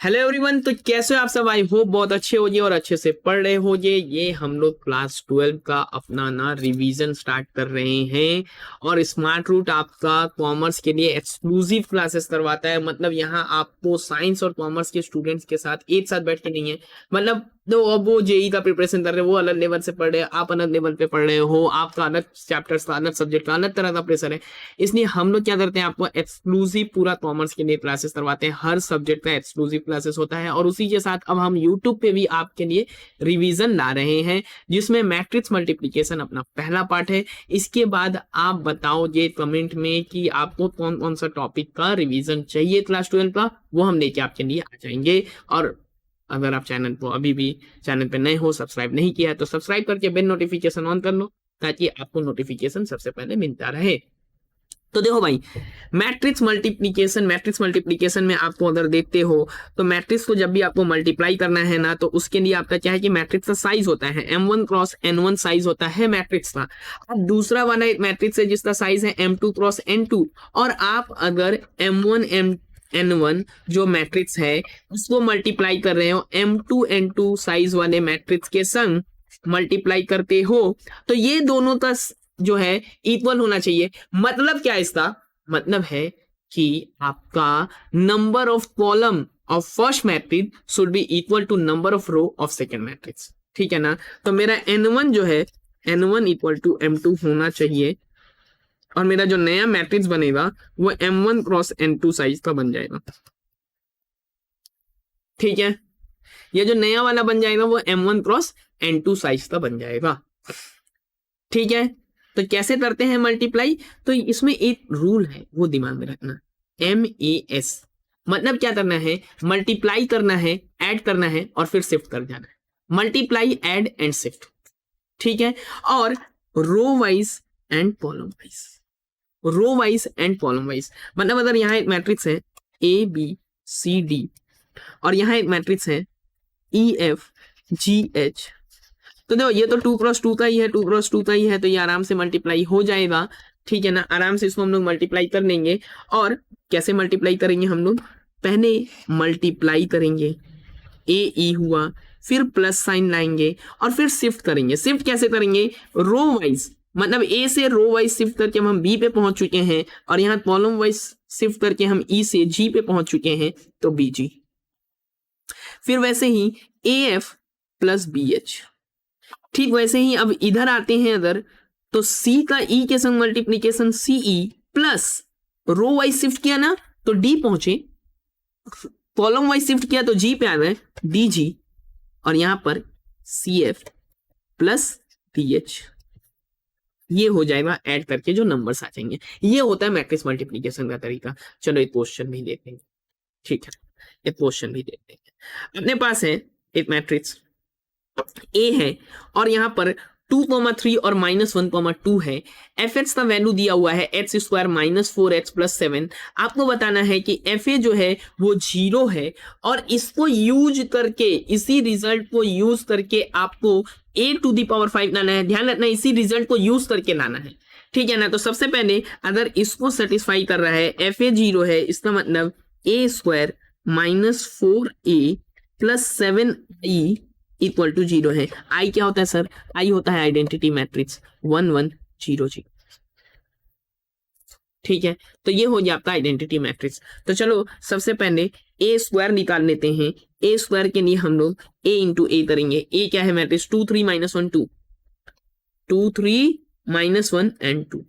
Hello everyone, तो कैसे हो आप सब। आई होप बहुत अच्छे होगे और अच्छे से पढ़ रहे होगे। ये हम लोग क्लास 12 का अपना ना रिवीजन स्टार्ट कर रहे हैं और स्मार्ट रूट आपका कॉमर्स के लिए एक्सक्लूसिव क्लासेस करवाता है। मतलब यहाँ आपको साइंस और कॉमर्स के स्टूडेंट्स के साथ एक साथ बैठ के नहीं है। मतलब तो अब वो जेई का प्रिपरेशन कर रहे हैं, वो अलग लेवल से पढ़ रहे हैं, आप अलग लेवल पे पढ़ रहे हो, आपका अलग चैप्टर्स का अलग सब्जेक्ट का अलग तरह का प्रेशर है। इसलिए हम लोग क्या करते हैं, आपको एक्सक्लूसिव पूरा कॉमर्स के लिए क्लासेस करवाते हैं। हर सब्जेक्ट का एक्सक्लूसिव क्लासेस होता है और उसी के साथ अब हम यूट्यूब पे भी आपके लिए रिवीजन ला रहे हैं, जिसमें मैट्रिक्स मल्टीप्लीकेशन अपना पहला पार्ट है। इसके बाद आप बताओ ये कमेंट में कि आपको कौन कौन सा टॉपिक का रिवीजन चाहिए क्लास 12 का, वो हम लेके आपके लिए आ जाएंगे। और अगर आप चैनल को अभी भी चैनल पे नए हो, सब्सक्राइब नहीं किया है, तो सब्सक्राइब करके बेल नोटिफिकेशन ऑन कर लो ताकि आपको नोटिफिकेशन सबसे पहले मिलता रहे। तो देखो भाई, मैट्रिक्स मल्टीप्लीकेशन में आपको अगर देखते हो तो मैट्रिक्स को जब भी आपको मल्टीप्लाई करना है ना, तो उसके लिए आपका क्या है कि मैट्रिक्स का साइज होता है m1 क्रॉस n1 साइज होता है मैट्रिक्स का। अब दूसरा वाला एक मैट्रिक्स है जिसका साइज है m2 क्रॉस n2। और आप अगर m1 n1 जो मैट्रिक्स है उसको मल्टीप्लाई कर रहे हो m2 n2 साइज वाले मैट्रिक्स के संग मल्टीप्लाई करते हो, तो ये दोनों का जो है इक्वल होना चाहिए। मतलब क्या इसका मतलब है कि आपका number of column of first matrix should be equal to number of row of second matrix. ठीक है ना। तो मेरा n1 जो है n1 इक्वल टू m2 होना चाहिए और मेरा जो नया मैट्रिक्स बनेगा वो m1 क्रॉस n2 साइज का बन जाएगा। ठीक है, ये जो नया वाला बन जाएगा वो m1 क्रॉस n2 साइज का बन जाएगा। ठीक है, तो कैसे करते हैं मल्टीप्लाई, तो इसमें एक रूल है वो दिमाग में रखना। MAS मतलब क्या करना है, मल्टीप्लाई करना है, ऐड करना है और फिर शिफ्ट कर जाना है। Multiply, add and shift. ठीक है, और row wise and column wise, row wise and column wise. मतलब अगर यहाँ एक मैट्रिक्स है ABCD और यहाँ एक मैट्रिक्स है EFGH, तो देखो ये तो 2 क्रॉस 2 का ही है, 2 क्रॉस 2 का ही है, तो ये आराम से मल्टीप्लाई हो जाएगा। ठीक है ना, आराम से इसको हम लोग मल्टीप्लाई कर लेंगे। और कैसे मल्टीप्लाई करेंगे हम लोग, पहले मल्टीप्लाई करेंगे, AE हुआ, फिर प्लस साइन लाएंगे और फिर शिफ्ट करेंगे। शिफ्ट कैसे करेंगे, रो वाइज, मतलब A से रो वाइज शिफ्ट करके हम B पे पहुंच चुके हैं और यहाँ कॉलम वाइज शिफ्ट करके हम E से G पे पहुंच चुके हैं, तो BG। फिर वैसे ही AF प्लस BH। ठीक वैसे ही अब इधर आते हैं अगर, तो C का E के संग multiplication CE plus row wise shift किया ना तो D पहुंचे, कॉलम वाइज शिफ्ट किया तो G पे आ गए DG, और यहां पर CF प्लस DH। ये हो जाएगा ऐड करके जो नंबर्स आ जाएंगे। ये होता है मैट्रिक्स मल्टीप्लीकेशन का तरीका। चलो एक क्वेश्चन भी देख लेंगे। ठीक है, एक क्वेश्चन भी देख लेंगे। अपने पास है एक मैट्रिक्स A है और यहाँ पर 2,3 और -1,2 है। fx का वैल्यू दिया हुआ है x स्क्वायर -4x प्लस 7। आपको बताना है कि fa जो है वो 0 है और इसको यूज करके, इसी रिजल्ट को यूज करके आपको a टू द पावर 5 लाना है। ध्यान रखना, इसी रिजल्ट को यूज करके लाना है। ठीक है ना। तो सबसे पहले अगर इसको सेटिस्फाई कर रहा है, fa 0 है, इसका मतलब a square -4a plus 7i equal to 0 है। आई क्या होता है सर, आई होता है आइडेंटिटी मैट्रिक्स 1 1 0 0। ठीक है, तो ये हो गया आपका आइडेंटिटी मैट्रिक्स। तो चलो सबसे पहले ए स्क्वायर निकाल लेते हैं। ए स्क्वायर के लिए हम लोग a इंटू ए करेंगे। ए क्या है मैट्रिक्स 2 3 -1 2, 2 3 -1 एंड 2।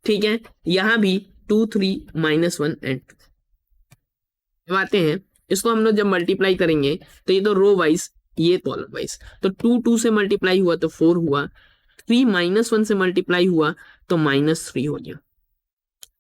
ठीक है, यहां भी 2 3 -1 एंड 2। अब आते हैं, इसको हम लोग जब मल्टीप्लाई करेंगे तो ये तो रो वाइज, ये कॉलम वाइज, तो 2 2 से मल्टीप्लाई हुआ तो 4 हुआ, 3 -1 से मल्टीप्लाई हुआ तो -3 हो गया।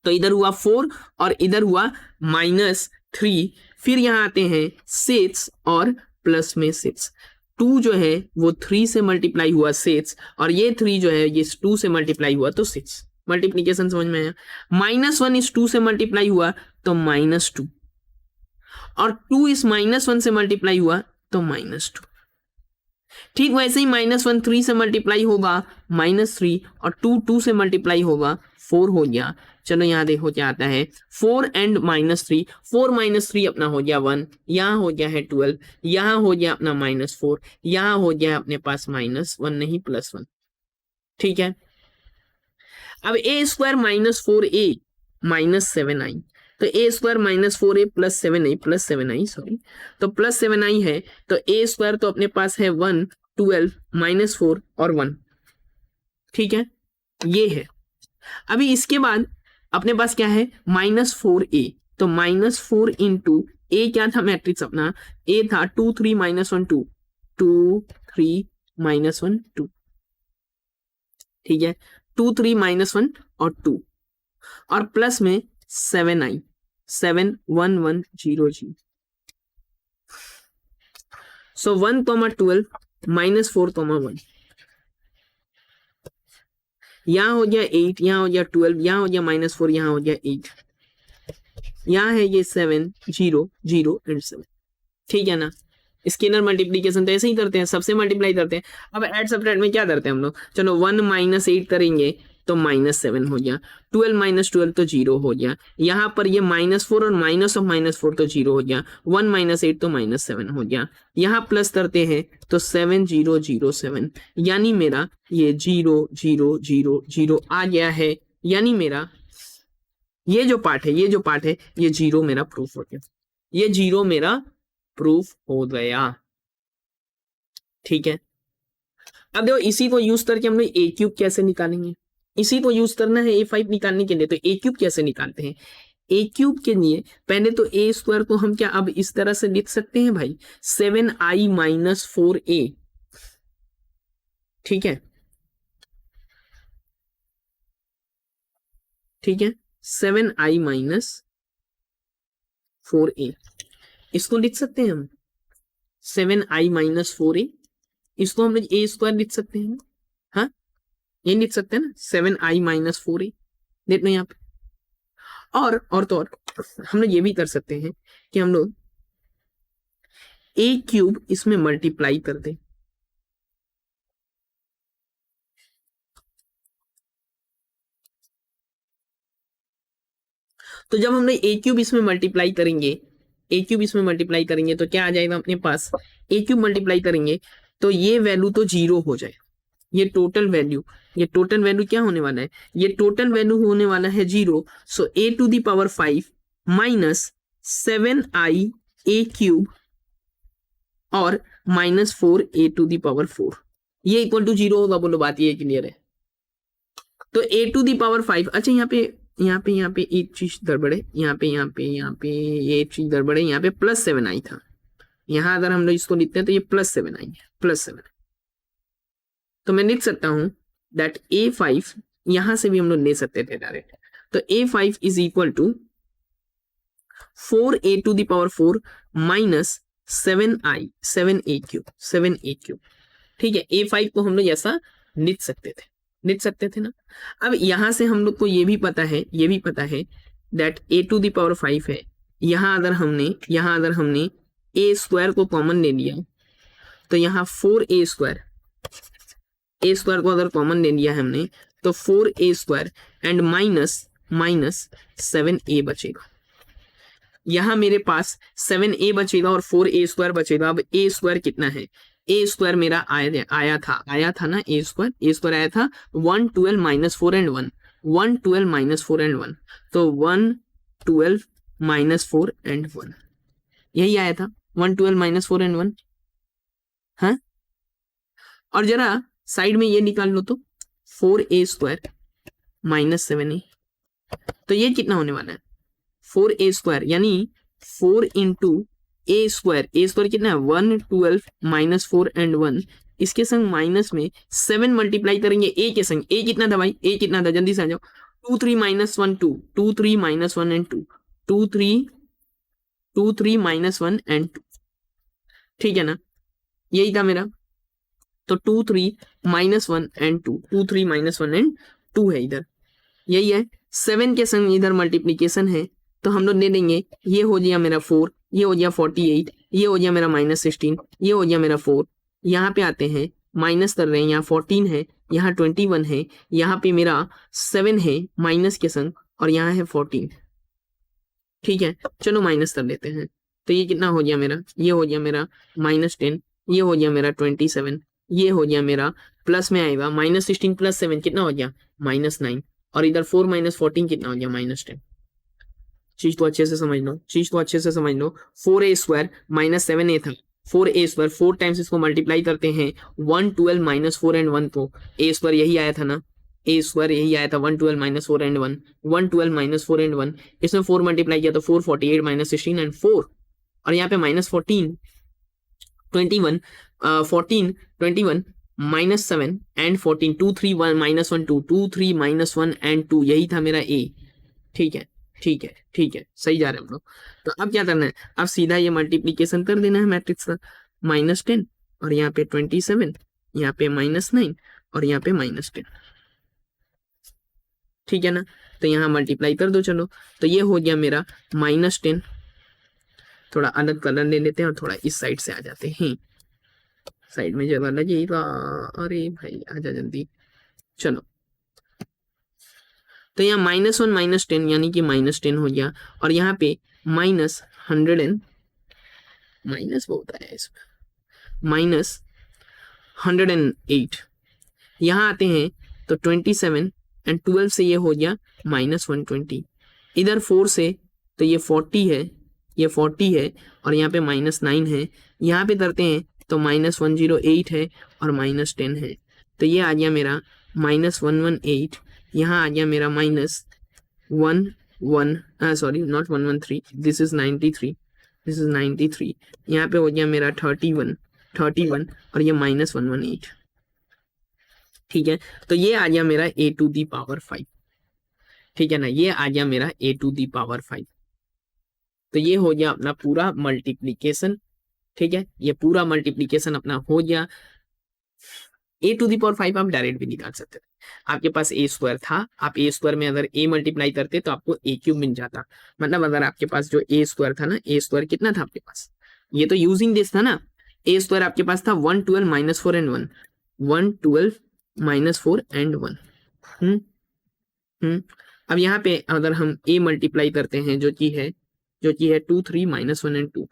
तो इधर हुआ 4 और इधर हुआ -3। फिर यहां आते हैं 6 और प्लस में 6। 2 जो है वो 3 से मल्टीप्लाई हुआ 6 और ये 3 जो है ये 2 से मल्टीप्लाई हुआ तो 6। मल्टीप्लीकेशन समझ में आया। -1 इस 2 से मल्टीप्लाई हुआ तो -2 और 2 इस -1 से मल्टीप्लाई हुआ तो -2। ठीक वैसे ही -1 3 से मल्टीप्लाई होगा -3 और 2 2 से मल्टीप्लाई होगा 4 हो गया। चलो यहाँ देखो क्या आता है, 4 एंड -3, 4 -3 अपना हो गया 1, यहाँ हो गया है 12, यहाँ हो गया अपना -4, यहाँ हो गया अपने पास -1 नहीं +1। ठीक है, अब a स्क्वायर -4a -7i, तो a square -4a +7i sorry, तो +7i है, तो a स्क्वायर तो अपने पास है 1, 12, -4 और 1। ठीक है, ये है। अभी इसके बाद अपने पास क्या है, -4a, तो -4 इंटू a क्या था मैट्रिक्स अपना, a था 2 3 -1 2, 2 3 -1 2। ठीक है, 2 3 -1 और 2, और प्लस में 7i, 7 1 1 0 0। सो 1 12 -4 1, यहाँ हो गया 8, यहाँ हो गया 12, यहाँ हो गया -4, यहाँ हो गया 8, यहाँ है ये 7 0 0 एंड 7। ठीक है ना, स्केलर मल्टीप्लीकेशन तो ऐसे ही करते हैं, सबसे मल्टीप्लाई करते हैं। अब ऐड सब्ट्रैक्ट में क्या करते हैं हम लोग, चलो 1 -8 करेंगे तो -7 हो गया, 12 -12 तो 0 हो गया, यहाँ पर ये -4 और माइनस ऑफ -4 तो 0 हो गया, 1 -8 तो -7 हो गया, यहाँ प्लस करते हैं तो 7 0 0 7, यानी मेरा ये 0 0 0 0 आ गया है, यानी मेरा ये जो पार्ट है, ये जो पार्ट है, ये 0 मेरा प्रूफ हो गया, ये 0 मेरा प्रूफ हो गया। ठीक है, अब देखो इसी को यूज करके हम लोग ए क्यूब कैसे निकालेंगे, इसी को यूज करना है A5 निकालने के लिए, तो ए क्यूब कैसे निकालते हैं, ए क्यूब के लिए पहले तो ए स्क्वायर को हम क्या अब इस तरह से लिख सकते हैं भाई, 7i - 4a। ठीक है, ठीक है, 7i - 4a, इसको लिख सकते हैं हम 7i - 4a, इसको हम लोग ए स्क्वायर लिख सकते हैं, हाँ ये लिख सकते हैं ना, 7i - 4a, देखना यहाँ पे। और तो और हम लोग ये भी कर सकते हैं कि हम लोग ए क्यूब इसमें मल्टीप्लाई कर दें, तो जब हम लोग ए क्यूब इसमें मल्टीप्लाई करेंगे, ए क्यूब इसमें मल्टीप्लाई करेंगे तो क्या आ जाएगा अपने पास, ए क्यूब मल्टीप्लाई करेंगे तो ये वैल्यू तो 0 हो जाए, ये टोटल वैल्यू, ये टोटल वैल्यू क्या होने वाला है, ये टोटल वैल्यू होने वाला है 0। सो a⁵ -7i a क्यूब और -4a⁴, ये इक्वल टू 0 होगा, बोलो बात ये क्लियर है। तो a⁵, अच्छा यहाँ पे एक चीज गड़बड़ है, यहाँ पे ये एक चीज गड़बड़ है, यहाँ पे +7i था, यहाँ अगर हम लोग इसको लिखते हैं तो ये +7i है, +7, तो मैं लिख सकता हूं दैट a5, यहां से भी हम लोग ले सकते थे डायरेक्ट, तो a5 is equal to 4a⁴ -7a cube. ठीक है, a5 को हम लोग ऐसा लिख सकते थे ना। अब यहां से हम लोग को ये भी पता है दैट a⁵ है, यहां अगर हमने a स्क्वायर को कॉमन ले लिया तो यहाँ 4a², ए स्क्वायर को अगर कॉमन ले लिया है हमने तो 4a² एंड -7a बचेगा, यहां मेरे पास 7a बचेगा और 4a² बचेगा। अब a स्क्वायर कितना है, a स्क्वायर मेरा आया था ना, a स्क्वायर आया था 112 - 4 एंड 1, 112 - 4 एंड 1, तो 112 - 4 एंड 1, यही आया था 112 - 4 एंड 1। हाँ, और जरा साइड में ये निकाल लो तो 4a² -7a, तो ये कितना होने वाला है 4a² यानी 4 इंटू a² कितना है 112 - 4 एंड 1, इसके संग माइनस में 7 मल्टीप्लाई करेंगे a के संग, a कितना था भाई, a कितना था जल्दी से आ जाओ, 2 3 -1 2, 2 3 -1 एंड 2, 2 3 -1 एंड 2। ठीक है ना, यही था मेरा, तो 2 3 -1 एंड 2, 2 3 -1 एंड 2 है इधर, यही है। 7 के संग इधर मल्टीप्लीकेशन है तो हम लोग ले लेंगे, ये हो गया मेरा 4, ये हो गया 48, ये हो गया मेरा -16, ये हो गया मेरा 4, यहाँ पे आते हैं माइनस कर रहे हैं, यहाँ 14 है, यहाँ 21 है, यहाँ पे मेरा 7 है माइनस के संग और यहाँ है 14, ठीक है। चलो माइनस कर लेते हैं, तो ये कितना हो गया मेरा, ये हो गया मेरा -10, ये हो गया मेरा 27, ये हो गया मेरा, प्लस में आएगा -16 + 7 कितना हो गया -9, और इधर 4 - 14 कितना हो गया -10। चीज तो अच्छे से समझ लो, चीज तो अच्छे से समझ लो। 4a² -7a था, 4a², 4 टाइम्स इसको मल्टीप्लाई करते हैं 112 - 4 एंड 1, तो a² यही आया था ना, a² यही आया था 112 - 4 एंड 1, 112 - 4 एंड 1, इसमें 4 मल्टीप्लाई किया तो 448 - 16 एंड 4, और यहाँ पे -14 21 14 21 -7 एंड 14 2 3 1 -1 2 2 3 -1 एंड 2, यही था मेरा a। ठीक है, ठीक है, ठीक है, सही जा रहे हैं हम लोग। तो अब क्या करना है, अब सीधा ये मल्टीप्लीकेशन कर देना है मैट्रिक्स का, -10 और यहाँ पे 27, यहाँ पे -9 और यहाँ पे -10, ठीक है ना। तो यहाँ मल्टीप्लाई कर दो चलो, तो ये हो गया मेरा -10, थोड़ा अलग कलर ले लेते हैं और थोड़ा इस साइड से आ जाते हैं, साइड में जगह लगेगा, अरे भाई आजा जल्दी, चलो। तो यहाँ -1 - 10 यानी कि -10 हो गया, और यहाँ पे -100 एंड माइनस बहुत आया इसमें -108, यहाँ आते हैं तो 27 एंड 12 से ये हो गया -120, इधर 4 से तो ये 40 है, ये 40 है, और यहाँ पे -9 है, यहाँ पे करते हैं तो -108 है और -10 है, तो ये आ गया मेरा -118, यहाँ आ गया मेरा sorry not 113, this is 93, this is 93, यहाँ पे हो गया मेरा 31 और ये -118, ठीक है। तो ये आ गया मेरा a⁵, ठीक है ना, ये आ गया मेरा a⁵। तो ये हो गया अपना पूरा मल्टीप्लीकेशन, ठीक है, ये पूरा मल्टीप्लीकेशन अपना हो गया। a⁵ आप डायरेक्ट भी निकाल सकते थे, आपके पास a² था, आप a² में अगर a मल्टीप्लाई करते तो आपको a³ मिल जाता, मतलब अगर आपके पास जो a² था ना, a² कितना था आपके पास, ये तो यूजिंग दिस था ना, a² आपके पास था 112 - 4 एंड 1, 112 - 4 एंड 1। अब यहाँ पे अगर हम a मल्टीप्लाई करते हैं जो कि है 2 3 - 1 एंड 2,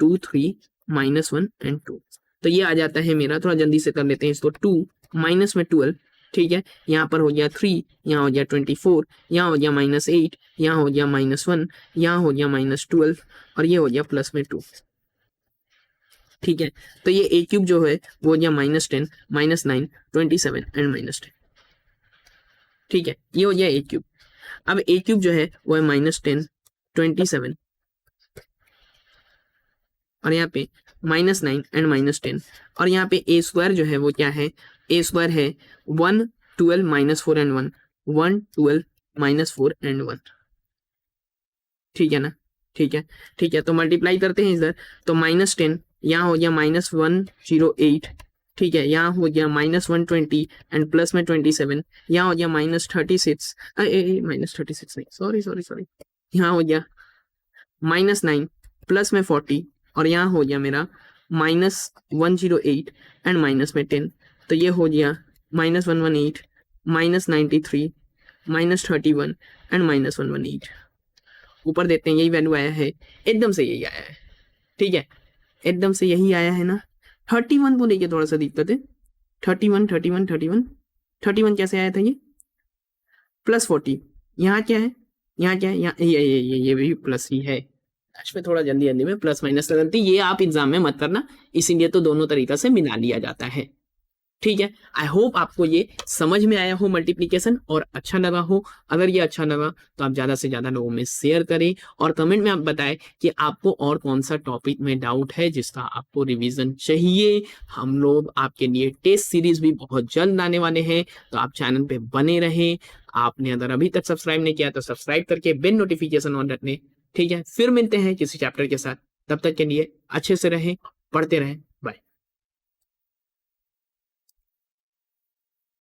2 3 - 1 एंड 2, तो ये आ जाता है मेरा, थोड़ा जल्दी से कर लेते हैं इसको, 2 माइनस में 12, ठीक है, यहाँ पर हो गया 3, यहाँ हो गया 24, यहाँ हो गया -8, यहाँ हो गया -1, यहाँ हो गया -12 और ये हो गया प्लस में 2, ठीक है। तो ये a³ जो है वो हो गया -10 -9 27 एंड -10, ठीक है, ये हो गया a³। अब a³ जो है वो है -10 27 और यहाँ पे -9 एंड -10, और यहाँ पे a² जो है वो क्या है, a² है 112 - 4 एंड 1, 112 - 4 एंड 1, ठीक है ना, ठीक है, ठीक है। तो मल्टीप्लाई करते हैं इधर, तो -10 यहाँ हो गया -108, ठीक है, यहाँ हो गया -120 एंड प्लस में 27, यहाँ हो गया -36 -36 नहीं, सॉरी, यहाँ हो गया -9 प्लस में 40 और यहाँ हो गया मेरा -108 एंड माइनस में 10, तो ये हो गया -118 -93 -31 एंड -118, ऊपर देते हैं, यही वैल्यू आया है, एकदम से यही आया है, ठीक है, एकदम से यही आया है ना। 31 को लेके थोड़ा सा दिक्कत है, 31 कैसे आया था ये, +40, यहाँ क्या है, यहाँ क्या है, यहाँ ये भी प्लस ही है, पे थोड़ा जल्दी में प्लस माइनस का गलती, ये आप एग्जाम में मत करना, इसीलिए तो दोनों तरीका से मिला लिया जाता है, ठीक है। आई होप आपको ये समझ में आया हो मल्टीप्लिकेशन और अच्छा लगा हो। अगर ये अच्छा लगा तो आप ज्यादा से ज्यादा लोगों में शेयर करें और कमेंट में आप बताएं कि आपको और कौन सा टॉपिक में डाउट है जिसका आपको रिवीजन चाहिए। हम लोग आपके लिए टेस्ट सीरीज भी बहुत जल्द आने वाले हैं, तो आप चैनल पे बने रहें। आपने अगर अभी तक सब्सक्राइब नहीं किया तो सब्सक्राइब करके बेल नोटिफिकेशन ऑन रखने, ठीक है। फिर मिलते हैं किसी चैप्टर के साथ, तब तक के लिए अच्छे से रहें, पढ़ते रहें।